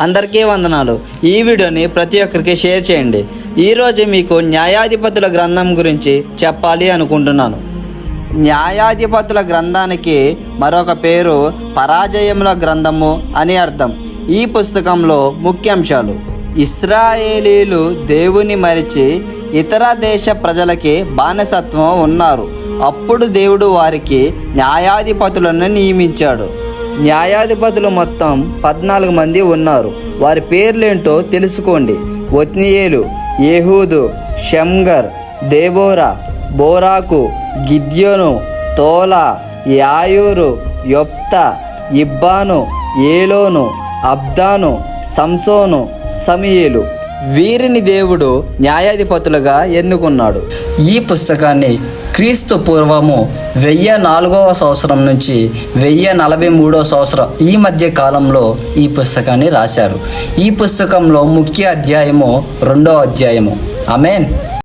అందరికీ వందనాలు. ఈ వీడియోని ప్రతి ఒక్కరికి షేర్ చేయండి. ఈరోజు మీకు న్యాయాధిపతుల గ్రంథం గురించి చెప్పాలి అనుకుంటున్నాను. న్యాయాధిపతుల గ్రంథానికి మరొక పేరు పరాజయముల గ్రంథము అని అర్థం. ఈ పుస్తకంలో ముఖ్యాంశాలు: ఇశ్రాయేలీలు దేవుని మరిచి ఇతర దేశ ప్రజలకి బానిసత్వం ఉన్నారు. అప్పుడు దేవుడు వారికి న్యాయాధిపతులను నియమించాడు. న్యాయాధిపతులు మొత్తం 14 మంది ఉన్నారు. వారి పేర్లేంటో తెలుసుకోండి. ఒత్నియేలు, యెహూదు, షమ్గర్, దెబోరా, బోరాకు, గిద్యోను, తోలా, యాయూరు, యొప్తా, ఇబ్బాను, ఏలోను, అబ్దాను, సంసోను, సమూయేలు. వీరిని దేవుడు న్యాయాధిపతులుగా ఎన్నుకున్నాడు. ఈ పుస్తకాన్ని క్రీస్తు పూర్వము 1004వ సంవత్సరం నుంచి 1043వ సంవత్సరం ఈ మధ్య కాలంలో ఈ పుస్తకాన్ని రాశారు. ఈ పుస్తకంలో ముఖ్య అధ్యాయము 2వ అధ్యాయము. ఆమేన్.